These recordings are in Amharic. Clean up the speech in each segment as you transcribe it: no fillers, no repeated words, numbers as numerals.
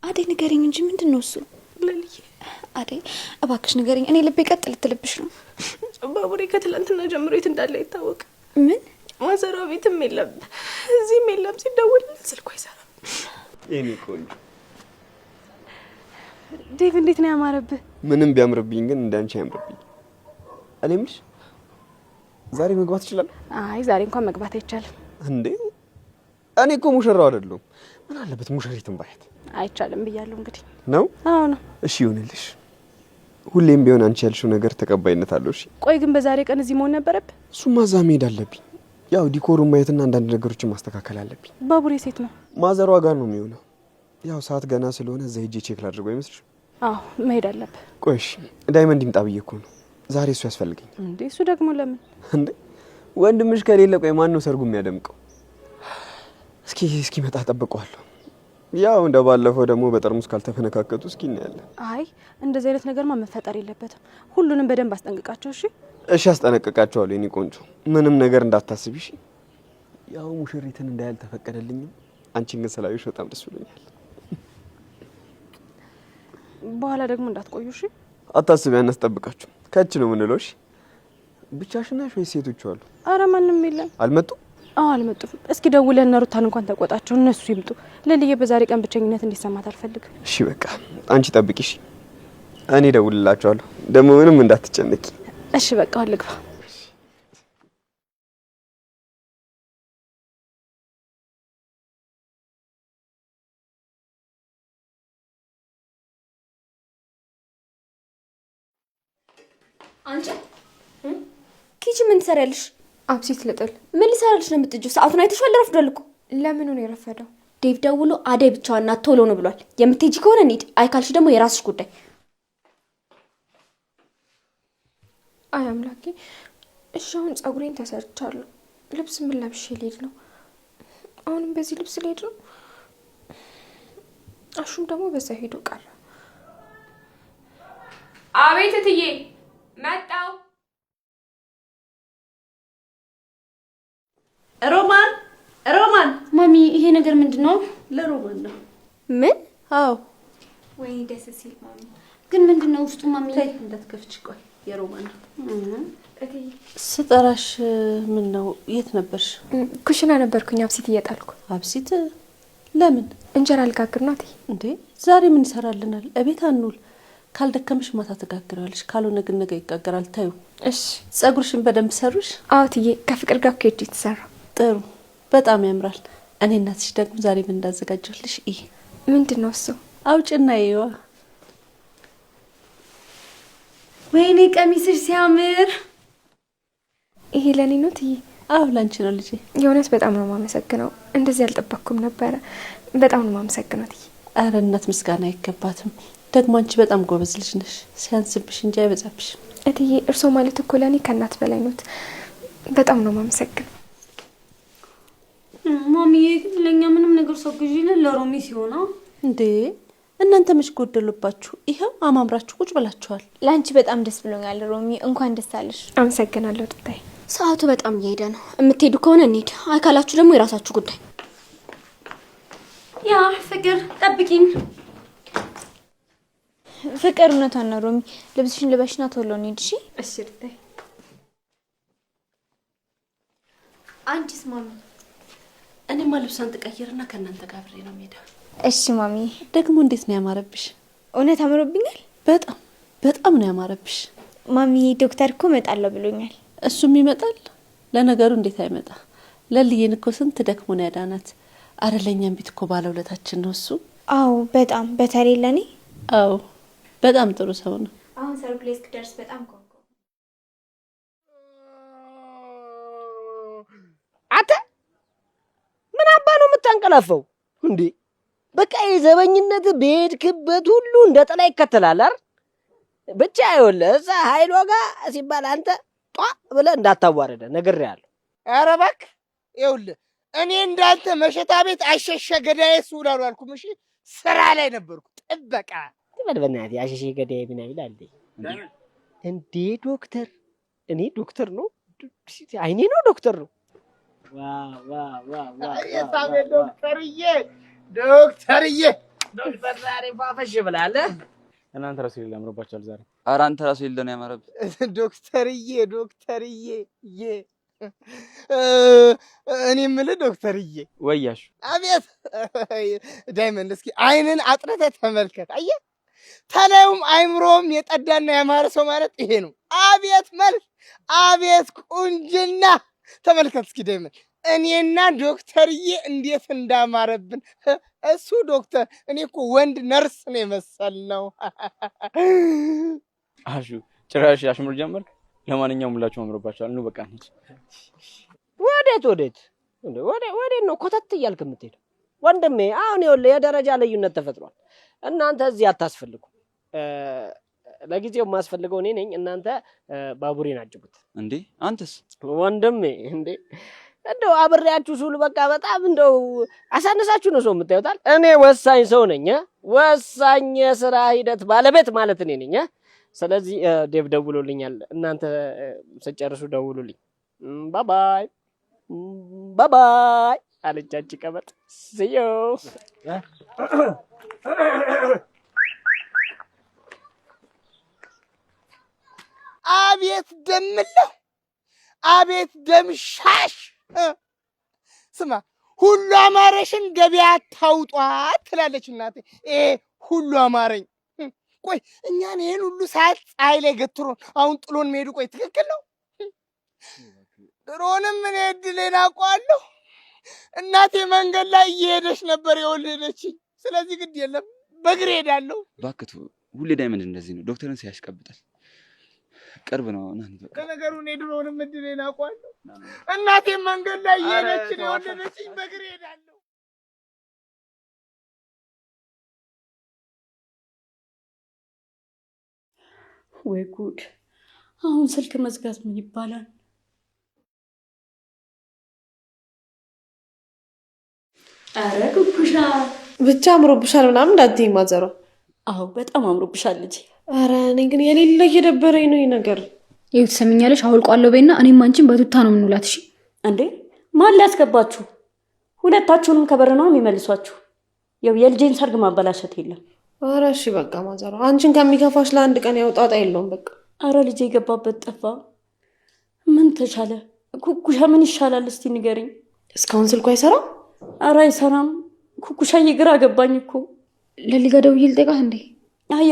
አዴ ንገሪኝ እንጂ ምንድነው እሱ? ለልዬ አዴ እባክሽ ንገሪኝ። እኔ ልቤ ቀጥል ትልብሽ ነው። ባቡሬ ከትላንትና ጀምሮ የት እንዳለ ይታወቅ። ምን ማዘሯ ቤትም የለም እዚህም የለም። ሲደውል ስልኩ አይሰራም። የኔ ቆንጆ ዴቭ እንዴት ነው ያማረብህ? ምንም ቢያምርብኝ ግን እንዳንቺ ያምርብኝ። እኔ ምንሽ ዛሬ መግባት ይችላል? አይ ዛሬ እንኳን መግባት አይቻልም። እንዴ እኔ እኮ ሙሽራው አይደለም። ምን አለበት ሙሽሪትን ባያት? አይቻልም ብያለሁ እንግዲህ ነው። አዎ ነው። እሺ ይሁንልሽ። ሁሌም ቢሆን አንቺ ያልሽው ነገር ተቀባይነት አለው። እሺ ቆይ ግን በዛሬ ቀን እዚህ መሆን ነበረብህ? እሱማ እዛ መሄድ አለብኝ። ያው ዲኮሩን ማየትና አንዳንድ ነገሮችን ማስተካከል አለብኝ። ባቡሬ ሴት ነው? ማዘሯ ጋር ነው የሚሆነው። ያው ሰዓት ገና ስለሆነ እዛ ሄጄ ቼክ ላድርገው አይመስልሽ? አዎ መሄድ አለብህ። ቆይ እሺ ዳይመንድ ይምጣ ብዬ እኮ ነው። ዛሬ እሱ ያስፈልገኝ። እንዴ እሱ ደግሞ ለምን? እንዴ ወንድምሽ ከሌለ ቆይ ማን ነው ሰርጉ የሚያደምቀው? እስኪ መጣ ጠብቀዋለሁ። ያው እንደባለፈው ደግሞ በጠርሙስ ካልተፈነካከቱ እስኪ እናያለን። አይ እንደዚህ አይነት ነገርማ መፈጠር የለበትም። ሁሉንም በደንብ አስጠንቅቃቸው። እሺ እሺ አስጠነቅቃቸዋለሁ የኔ ቆንጆ። ምንም ነገር እንዳታስቢ እሺ። ያው ሙሽሪትን እንዳያል ተፈቀደልኝም። አንቺን ግን ስላዩሽ በጣም ደስ ብሎኛል። በኋላ ደግሞ እንዳትቆዩ እሺ። አታስቢ አናስጠብቃችሁ። ከች ነው የምንለው። እሺ ብቻሽን ነሽ ወይስ ሴቶች አሉ? አረ ማንም የለም። አልመጡም? አዎ አልመጡም። እስኪ ደውለና ሩታን እንኳን ተቆጣቸው፣ እነሱ ይምጡ። ለልዬ በዛሬ ቀን ብቸኝነት እንዲሰማት አልፈልግም። እሺ በቃ አንቺ ጠብቂ እሺ። እኔ ደውልላችኋለሁ። ደግሞ ምንም እንዳትጨነቂ እሺ። በቃ ልግባ። አንቺ ኪቺ ምን ትሰሪያለሽ? አብሲት ልጥል። ምን ልሰራልሽ ነው የምትጥጂው? ሰዓቱን አይተሽዋል? ረፍዷል እኮ። ለምኑ ነው የረፈደው? ዴቭ ደውሎ አደይ ብቻዋን ናት ቶሎ ነው ብሏል። የምትሄጂ ከሆነ እንሂድ፣ አይ ካልሽ ደግሞ የራስሽ ጉዳይ። አይ አምላኬ። እሺ አሁን ጸጉሬን ተሰርቻለሁ። ልብስ ምን ለብሼ ልሄድ ነው? አሁንም በዚህ ልብስ ልሄድ ነው? አሹም ደግሞ በዛ ሄዶ ቀረ። አቤት እትዬ መጣው። ሮማን ማሚ፣ ይሄ ነገር ምንድነው? ለሮማን ነው። ምን? አዎ ወይ ደስ ሲል ማሚ። ግን ምንድነው ውስጡ ማሚ? ታይ እንዳትከፍች። ቆይ የሮማን ነው። እትዬ ስጠራሽ ምን ነው? የት ነበርሽ? ኩሽና ነበርኩኝ አብሲት እየጣልኩ። አብሲት? ለምን? እንጀራ ልጋግር ነው እትዬ። እንዴ ዛሬ ምን ይሰራልናል? እቤት አንውል። ካልደከምሽ ማታ ተጋግራለሽ፣ ካልሆነ ግን ነገ ይጋገራል። ታዩ። እሺ። ጸጉርሽን በደንብ ሰሩሽ? አዎ እትዬ፣ ከፍቅር ጋር ከሄድ የተሰራ። ጥሩ፣ በጣም ያምራል። እኔ እናትሽ ደግሞ ዛሬ ምን እንዳዘጋጀሁልሽ ይሄ። ምንድነው እሱ? አውጭና ይዋ። ወይኔ ቀሚስሽ ሲያምር። ይሄ ለኔ ነው እትዬ? አዎ ላንቺ ነው ልጄ። የእውነት በጣም ነው የማመሰግነው። እንደዚህ አልጠበቅኩም ነበረ። በጣም ነው የማመሰግነው እትዬ። አረ እናት ምስጋና አይገባትም። ደግሞ አንቺ በጣም ጎበዝ ልጅ ነሽ። ሲያንስብሽ እንጂ አይበዛብሽ። እትዬ እርሶ ማለት እኮ ለኔ ከእናት በላይ ኖት። በጣም ነው የማመሰግነው። ማሚዬ ለኛ ምንም ነገር ሰው ግዢልን ለሮሚ ሲሆን እንዴ እናንተ መች ጎደሉባችሁ? ይሄው አማምራችሁ ቁጭ ብላችኋል። ላንቺ በጣም ደስ ብሎኛል ሮሚ፣ እንኳን ደስ አለሽ። አመሰግናለሁ ሩታዬ። ሰዓቱ በጣም እየሄደ ነው። የምትሄዱ ከሆነ እንሂድ፣ አይ ካላችሁ ደግሞ የራሳችሁ ጉዳይ። ያ ፍቅር ጠብቂኝ። ፍቅር እውነቷን ነው ሮሚ። ልብስሽን ልበሽና ቶሎ እንሂድ እሺ? እሺ ሩታዬ። አንቺስ ማሚ? እኔማ ልብሷን ትቀይርና ከእናንተ ጋር አብሬ ነው የምሄደው። እሺ ማሚ። ደግሞ እንዴት ነው ያማረብሽ? እውነት አምሮብኛል። በጣም ነው ያማረብሽ ማሚ። ዶክተር እኮ እመጣለሁ ብሎኛል። እሱም ይመጣል። ለነገሩ እንዴት አይመጣ? ለልዬን እኮ ስንት ደክሞ ነው ያዳናት። አረ ለኛም ቤት እኮ ባለውለታችን ነው እሱ። አዎ በጣም በተለይ ለኔ። አዎ በጣም ጥሩ ሰው ነው። አሁን ሰርፕራይዝ ደርስ በጣም ኮንኮ አተ ምን አባ ነው የምታንቀላፈው እንዴ? በቃ የዘበኝነት በሄድክበት ሁሉ እንደ ጥላ ይከተላል አይደል? ብቻ ይኸውልህ እዛ ኃይሏ ጋር ሲባል አንተ ጧ ብለህ እንዳታዋረደ ነግሬሃለሁ። ኧረ እባክህ ይኸውልህ እኔ እንዳንተ መሸታ ቤት አሸሸ ገዳዬ ስውላሉ አልኩም። እሺ ስራ ላይ ነበርኩ። ጥበቃ በልበናት አሸሸ ገዳዬ ምን ይላል እንዴ? ዶክተር እኔ ዶክተር ነው አይኔ ነው ዶክተር ነው። ዋ ዋ ዋ ዋ ዶክተርዬ ዶክተር ዛሬ ፋፈሽ ብላል። እናንተ ራሱ ይል ያምርባችኋል ዛሬ። ኧረ አንተ ራሱ ይል ነው ያማረብህ። ዶክተርዬ እኔ የምልህ ዶክተርዬ ወያሹ አቤት ዳይመንድ እስኪ አይንን አጥርተህ ተመልከት። አየህ ተላዩም አይምሮም የጠዳና ያማረ ሰው ማለት ይሄ ነው። አቤት መልክ፣ አቤት ቁንጅና ተመልከት እስኪ ዳይመንድ። እኔና ዶክተርዬ እንዴት እንዳማረብን። እሱ ዶክተር፣ እኔ እኮ ወንድ ነርስ ነው የመሰልነው። አሹ ጭራሽ አሽሙር ጀመርክ። ለማንኛውም ሁላችሁም አምሮባችኋል። ኑ በቃ እንሂድ። ወዴት ነው ኮተት እያልክ የምትሄደው? ወንድሜ አሁን ይኸውልህ የደረጃ ልዩነት ተፈጥሯል። እናንተ እዚህ አታስፈልጉ። ለጊዜው የማስፈልገው እኔ ነኝ። እናንተ ባቡሬን አጅቡት። እንዴ አንተስ? ወንድሜ እንዴ እንደው አብሬያችሁ ሱሉ በቃ በጣም እንደው አሳነሳችሁ ነው ሰው የምታዩታል። እኔ ወሳኝ ሰው ነኝ። ወሳኝ የሥራ ሂደት ባለቤት ማለት እኔ ነኝ። ስለዚህ ዴቭ ደውሎልኛል። እናንተ ስጨርሱ ደውሉልኝ። ባባይ ባባይ አለቻች ቀበጥ ሲዮ አቤት ደምለው፣ አቤት ደምሻሽ። ስማ ሁሉ አማረሽን ገበያ ታውጧት ትላለች እናቴ። ሁሉ አማረኝ። ቆይ እኛን ይሄን ሁሉ ሰዓት ፀሐይ ላይ ገትሮን አሁን ጥሎን መሄዱ ቆይ ትክክል ነው? ድሮንም እኔ እድሌን አውቀዋለሁ። እናቴ መንገድ ላይ እየሄደች ነበር የወለደችኝ። ስለዚህ ግድ የለም በእግሬ ሄዳለሁ። እባክህ ሁሌ ዳይመንድ እንደዚህ ነው፣ ዶክተርን ሲያሽቀብጣል። ቅርብ ነው እናንተ በቃ ከነገሩ እኔ ድሮንም እድሌን አውቀዋለሁ። እናቴ መንገድ ላይ እየሄደች ነው የወለደችኝ። በእግሬ ሄዳለሁ። ወይ ጉድ! አሁን ስልክ መዝጋት ምን ይባላል? አረ ኩኩሻ ብቻ አምሮብሻል ምናምን እንዳትዪ ማዘሯ። አዎ በጣም አምሮብሻል ልጄ። አረ እኔ ግን የሌለ እየደበረኝ ነው ይሄ ነገር። ይኸው ትሰሚኛለሽ፣ አውልቋለሁ በይና እኔም አንቺን በቱታ ነው የምንውላት። እሺ እንዴ ማን ሊያስገባችሁ? ሁለታችሁንም ከበር ነው የሚመልሷችሁ። ያው የልጄን ሰርግ ማበላሸት የለም። አረ እሺ በቃ ማዘሯ፣ አንቺን ከሚከፋሽ ለአንድ ቀን ያውጣጣ የለውም በቃ። አረ ልጄ የገባበት ጠፋ። ምን ተቻለ? ኩኩሻ ምን ይሻላል እስቲ ንገሪኝ። እስካሁን ስልኩ አይሰራም? አረ አይሰራም። ኩኩሻዬ ግራ ገባኝ እኮ። ለሊጋ ደውዬ ልጠይቃት እንዴ? አይ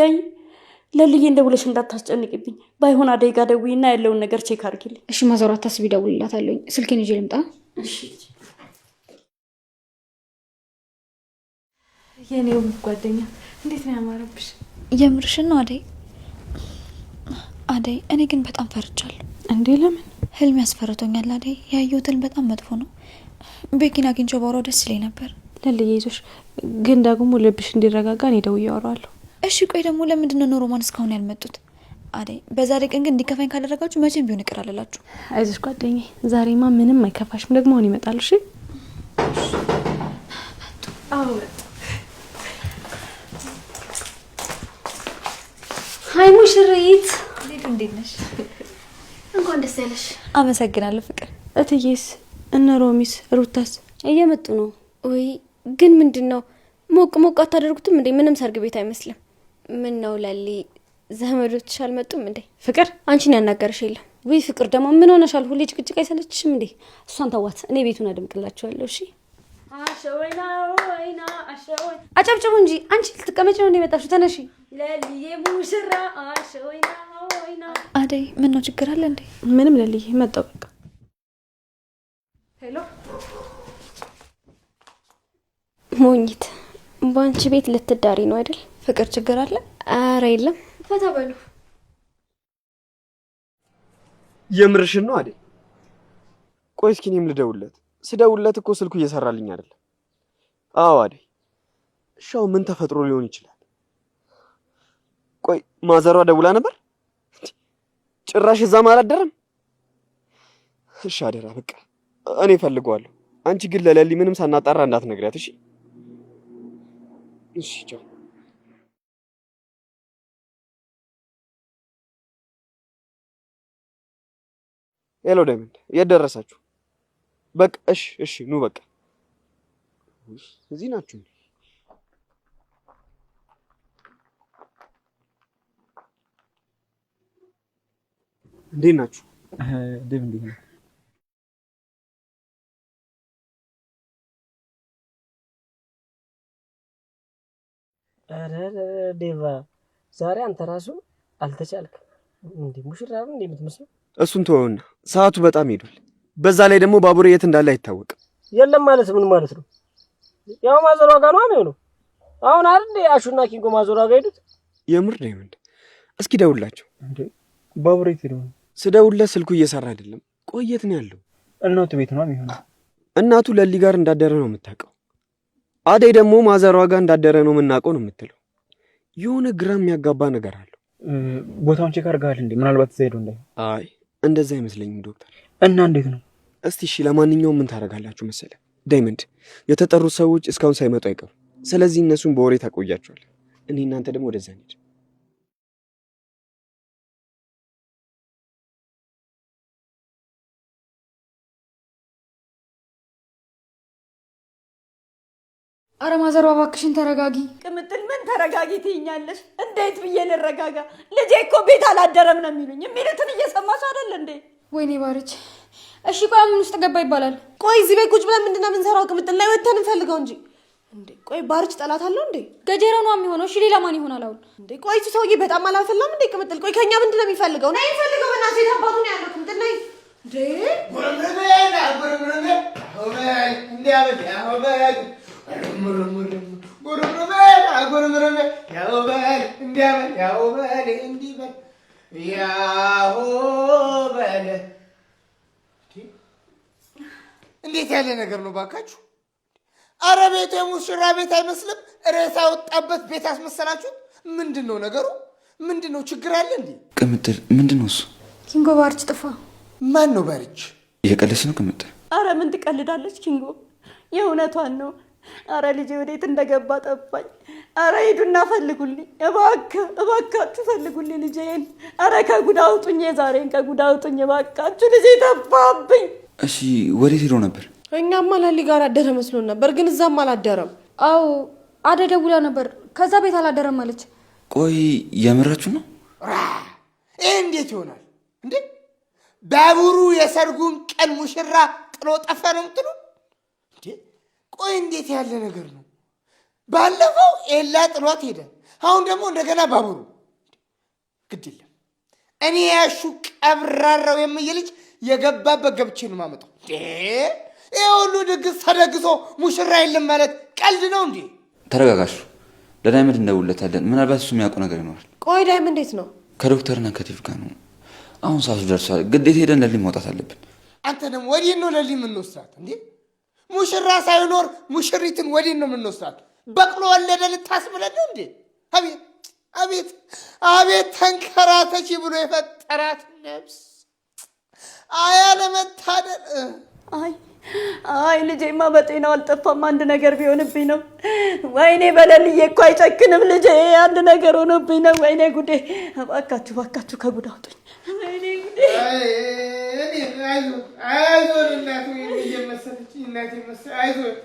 ለልዬ እንደውለሽ እንዳታስጨንቅብኝ። ባይሆን አደይ ጋር ደውይና ያለውን ነገር ቼክ አድርጊልኝ። እሺ ማዘሯ አታስቢ፣ እደውልላታለሁ። ስልኬን ይዤ ልምጣ። እሺ የኔው ጓደኛ እንዴት ነው ያማረብሽ? የምርሽን ነው አደይ? አደይ እኔ ግን በጣም ፈርቻለሁ። እንዴ ለምን? ህልም ያስፈርቶኛል አደይ። ያየሁት ህልም በጣም መጥፎ ነው። ቤኪን አግኝቼው ባወራው ደስ ይለኝ ነበር። ለልዬ ይዞሽ ግን ደግሞ ልብሽ እንዲረጋጋ እኔ ደውዬ አወራዋለሁ። እሺ ቆይ ደግሞ ለምንድን ነው ሮማን እስካሁን ያልመጡት? አደይ በዛሬ ቀን ግን እንዲከፋኝ ካደረጋችሁ መቼም ቢሆን ይቅር አልላችሁ። አይዞሽ ጓደኛዬ፣ ዛሬማ ምንም አይከፋሽም። ደግሞ አሁን ይመጣሉ። እሺ አዎ ሃይ ሙሽሪት፣ እንዴት ነሽ? እንኳን ደስ ያለሽ። አመሰግናለሁ ፍቅር። እትዬስ እነ ሮሚስ ሩታስ እየመጡ ነው ወይ? ግን ምንድነው ሞቅ ሞቅ አታደርጉትም እንዴ? ምንም ሰርግ ቤት አይመስልም። ምን ነው ለሊ ዘመዶችሽ አልመጡም እንዴ? ፍቅር አንቺን ያናገርሽ የለም ወይ? ፍቅር ደግሞ ምን ሆነሻል? ሁሌ ጭቅጭቅ አይሰለችሽም እንዴ? እሷን ተዋት፣ እኔ ቤቱን አደምቅላችኋለሁ። እሺ አሸወይና ወይና አሸወይ አጨብጭቡ እንጂ። አንቺ ልትቀመጪ ነው እንደመጣሽው? ተነሺ ለሊዬ ሙሽራ አሸወይና ወይና። አደይ ምን ነው ችግር አለ እንዴ? ምንም ለሊዬ መጣው በቃ። ሄሎ ሞኝት፣ በአንቺ ቤት ልትዳሪ ነው አይደል? ፍቅር ችግር አለ? አረ የለም፣ ፈታ በሉ። የምርሽን ነው አይደል? ቆይ እስኪ እኔም ልደውልለት። ስደውልለት እኮ ስልኩ እየሰራልኝ አይደለም። አዎ አይደል? ሻው ምን ተፈጥሮ ሊሆን ይችላል? ቆይ ማዘሯ ደውላ ነበር? ጭራሽ እዛም አላደረም? እሺ አደራ በቃ እኔ እፈልገዋለሁ። አንቺ ግን ለለሊ ምንም ሳናጣራ እንዳትነግሪያት እሺ? እሺ ቻው። ሄሎ ዳይመንድ፣ የት ደረሳችሁ? በቃ እሺ ኑ በቃ እዚህ ናችሁ። እንዴት ናችሁ? ዴቭ እንዴት ነው? ኧረ ዴቫ ዛሬ አንተ ራሱ አልተቻልክም። እንዴ ሙሽራ ነው እንዴ የምትመስለው? እሱን ተወውና ሰዓቱ በጣም ሄዷል። በዛ ላይ ደግሞ ባቡሬ የት እንዳለ አይታወቅም። የለም ማለት ምን ማለት ነው? ያው ማዘሯ ጋር ነው የሚሆነው። አሁን አይደል አሹና ኪንጎ ማዘሯ ጋር ሄዱት? የምር ዳይመንድ እስኪ ደውላቸው። እንዴ ባቡሬ የት ሄደው? ስደውልለት ስልኩ እየሰራ አይደለም። ቆየት ነው ያለው። እናቱ ቤት ነው የሚሆነው። እናቱ ለሊ ጋር እንዳደረ ነው የምታውቀው። አደይ ደግሞ ማዘሯ ጋር እንዳደረ ነው የምናውቀው ነው የምትለው። የሆነ ግራ የሚያጋባ ነገር አለው። ቦታውን ቼክ አድርገሃል እንዴ? ምናልባት እዛ ሄዶ እንዳይ። አይ እንደዛ አይመስለኝም ዶክተር። እና እንዴት ነው? እስቲ እሺ ለማንኛውም ምን ታደርጋላችሁ መሰለ ዳይመንድ፣ የተጠሩት ሰዎች እስካሁን ሳይመጡ አይቀሩ። ስለዚህ እነሱን በወሬ ታቆያቸዋል። እኔ እናንተ ደግሞ ወደዛ እንሂድ። አረ ማዘሯ እባክሽን ተረጋጊ። ቅምጥል ምን ተረጋጊ ትይኛለሽ? እንዴት ብዬ ልረጋጋ? ልጄ እኮ ቤት አላደረም ነው የሚሉኝ። የሚሉትን እየሰማሽ አይደል እንዴ? ወይኔ ባርች። እሺ ቆይ ምን ውስጥ ገባ ይባላል? ቆይ እዚህ ቤት ቁጭ ብለን ምንድነው የምንሰራው? ቅምጥል ላይ ወተን እንፈልገው እንጂ እንዴ። ቆይ ባርች ጠላት አለው እንዴ? ገጀራ ነው የሚሆነው። እሺ ሌላ ማን ይሆናል አሁን? እንዴ ቆይ እሱ ሰውዬ በጣም አላፈላም እንዴ? ቅምጥል ቆይ ከኛ ምንድነው የሚፈልገው? ነይ እንፈልገው በእናትህ። የታባቱ ነው ያለው? ቅምጥል ነይ እንዴ። ጉርምርምና ጉርምርም ሆበል እንዲያበል ሆበል ጉርምርም ያሆበል እንዲያበል ያሆበል እንዲበል ያሆበል። እንዴት ያለ ነገር ነው ባካችሁ? አረ ቤቱ የሙሽራ ቤት አይመስልም። ሬሳ ወጣበት ቤት አስመሰላችሁት። ምንድነው ነገሩ? ምንድነው ችግር አለ እንዴ? ቅምጥል ምንድነው እሱ? ኪንጎ ባርች ጠፋ። ማን ነው ባርች? እየቀለድሽ ነው ቅምጥል? አረ ምን ትቀልዳለች ኪንጎ? የእውነቷን ነው። አረ ልጄ ወዴት እንደገባ ጠፋኝ። አረ ሂዱና ፈልጉልኝ እባካችሁ ፈልጉልኝ ልጄን። አረ ከጉድ አውጡኝ፣ ዛሬን ከጉድ አውጡኝ እባካችሁ፣ ልጄ ጠፋብኝ። እሺ ወዴት ሄዶ ነበር? እኛማ ለሊ ጋር አደረ መስሎን ነበር፣ ግን እዛም አላደረም። አዎ አደይ ደውላ ነበር፣ ከዛ ቤት አላደረም አለች። ቆይ የምራችሁ ነው? ይሄ እንዴት ይሆናል እንዴ? ባቡሩ የሰርጉን ቀን ሙሽራ ጥሎ ጠፋ ነው የምትሉ እንዴ? ቆይ እንዴት ያለ ነገር ነው? ባለፈው ኤላ ጥሏት ሄደ፣ አሁን ደግሞ እንደገና ባቡሩ። ግድ የለም እኔ ያሹ ቀብራራው የምዬ ልጅ የገባበት ገብቼ ነው የማመጣው። ይሄ ሁሉ ድግስ ተደግሶ ሙሽራ የለም ማለት ቀልድ ነው እንዴ? ተረጋጋሹ። ለዳይመንድ እንደውለታለን። ምናልባት እሱ የሚያውቀው ነገር ይኖራል። ቆይ ዳይመንድ እንዴት ነው? ከዶክተርና ከቲፍ ጋር ነው። አሁን ሰዓቱ ደርሷል። ግዴታ ሄደን ለሊ መውጣት አለብን። አንተ ደግሞ ወዴት ነው ለሊ የምንወስዳት እንዴ? ሙሽራ ሳይኖር ሙሽሪትን ወዴት ነው የምንወስዳት? በቅሎ ወለደ ልታስብለን ነው እንዴ? አቤት አቤት አቤት ተንከራተች ብሎ የፈጠራት ነፍስ አያለመታደል። አይ ልጄማ በጤናው አልጠፋም። አንድ ነገር ቢሆንብኝ ነው። ወይኔ በለልዬ እኮ አይጨክንም ልጄ። አንድ ነገር ሆኖብኝ ነው። ወይኔ ጉዴ! እባካችሁ ከጉድ አውጡኝ። ወይኔ ጉዴ! አይዞን እናቱ እየመሰለች እናቴ መሰለ አይዞን።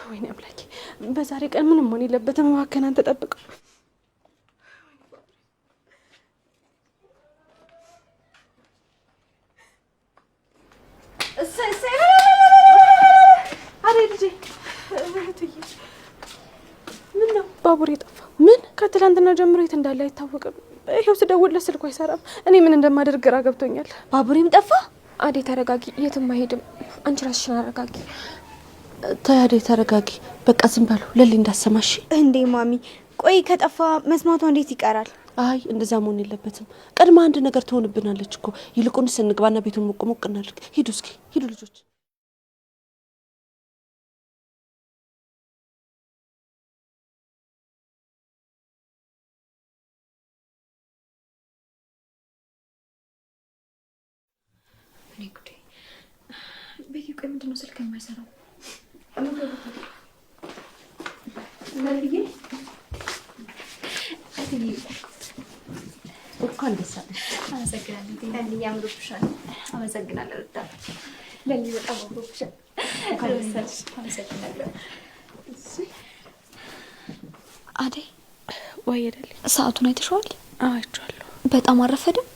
ወይኔ አምላኬ! በዛሬ ቀን ምንም መሆን የለበትም። እባክህን አንተ ጠብቀው። ባቡሬ ጠፋ። ምን? ከትላንትና ጀምሮ የት እንዳለ አይታወቅም። ይሄው ስደውልለት ስልኩ አይሰራም። እኔ ምን እንደማደርግ ግራ ገብቶኛል። ባቡሬም ጠፋ። አደይ ተረጋጊ፣ የትም አይሄድም። አንቺ ራስሽን አረጋጊ። ተይ አደይ ተረጋጊ። በቃ ዝም በሉ ለሊ እንዳሰማሽ። እንዴ ማሚ፣ ቆይ ከጠፋ መስማቷ እንዴት ይቀራል? አይ እንደዛ መሆን የለበትም። ቀድማ አንድ ነገር ትሆንብናለች እኮ። ይልቁንስ እንግባና ቤቱን ሞቅ ሞቅ እናድርግ። ሂዱ እስኪ ሂዱ ልጆች። ቤኪ ቆይ ምንድነው ስልክ የማይሰራው? እንኳን ደስ አለሽ። አመሰግናለሁ። ለሊ ያምሩብሻል። አመሰግናለሁ። በጣም ለሊ በጣም አምሮብሻል። እንኳን ደስ አለሽ። አመሰግናለሁ። አደይ ወይ አይደል? ሰዓቱን አይተሽዋል? አይቼዋለሁ። በጣም አረፈደም?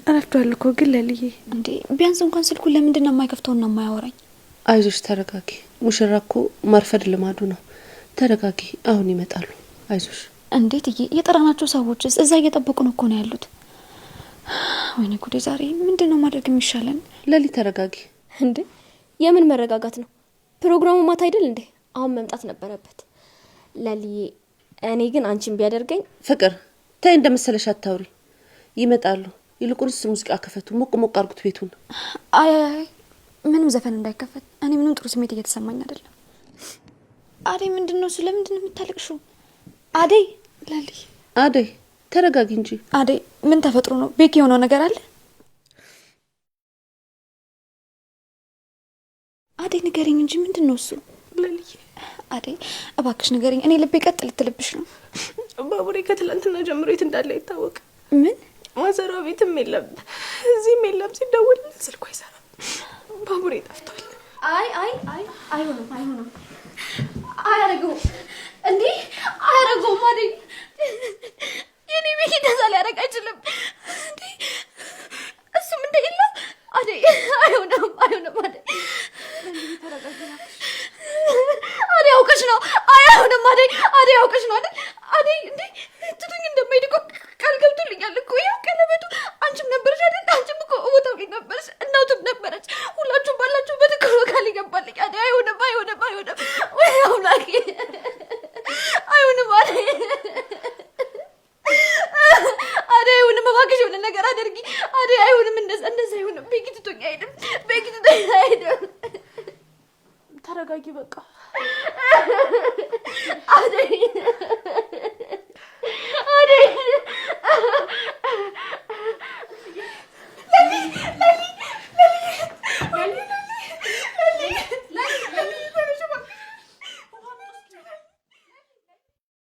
አረፍዷል እኮ ግን ለልዬ እንዴ ቢያንስ እንኳን ስልኩን ለምንድን ነው የማይከፍተውና የማያወራኝ? አይዞሽ ተረጋጊ። ሙሽራ እኮ ማርፈድ ልማዱ ነው። ተረጋጊ፣ አሁን ይመጣሉ። አይዞሽ። እንዴት የጠራናቸው ሰዎችስ እዛ እየጠበቁን እኮ ነው ያሉት። ወይኔ ጉዴ! ዛሬ ምንድን ነው ማድረግ የሚሻለን? ለሊ ተረጋጊ። እንዴ የምን መረጋጋት ነው? ፕሮግራሙ ማታ አይደል እንዴ? አሁን መምጣት ነበረበት። ለሊዬ እኔ ግን አንቺን ቢያደርገኝ ፍቅር ተይ፣ እንደመሰለሽ አታውሪ። ይመጣሉ። ይልቁንስ ሙዚቃ ከፈቱ፣ ሞቅ ሞቅ አርጉት ቤቱን። አይ ምንም ዘፈን እንዳይከፈት። እኔ ምንም ጥሩ ስሜት እየተሰማኝ አይደለም። አደይ ምንድን ነው? ስለምንድን ነው የምታለቅሽው? አደይ ለሊ፣ አደይ ተረጋጊ እንጂ። አደይ ምን ተፈጥሮ ነው? ቤክ የሆነው ነገር አለ? አደይ ንገሪኝ እንጂ ምንድን ነው እሱ? ለሊ አደይ እባክሽ ንገሪኝ። እኔ ልቤ ቀጥ ልትልብሽ ነው። ባቡሬ ከትላንትና ጀምሮ የት እንዳለ አይታወቅ። ምን? ማዘሯ ቤትም የለም እዚህም የለም። ሲደውል ስልኩ አይሰራም። ባቡሬ ጠፍቷል። አይሆንም አያረገውም። እንዴ አያረገውም። አደይ የኔ ቤት እንደዛ ሊያደርግ አይችልም። እንዴ እሱም እንደሌለ አደይ አይሆንም። አደይ አደይ አውቀሽ ነው። አይሆንም። አደይ አውቀሽ ነው አይደል? አደይ እንዴ ትቱኝ እንደማይሄድ እኮ ቃል ገብቶልኛል እኮ። ያው ቀለበቱ አንቺም ነበረሽ አይደል? አንቺም እኮ ቦታው ላይ ነበረሽ፣ እናቱም ነበረች። ሁላችሁም ባላችሁበት እኮ ነው ቃል ይገባልኝ። አደይ አይሆንም። ወይ አምላኬ አይሆንም። አደይ አይሆንም። እባክሽ የሆነ ነገር አድርጊ። አደይ አይሆንም። እንደዛ አይሆንም። ቤኪ ትቶኝ አይሄድም። ተረጋጊ በቃ።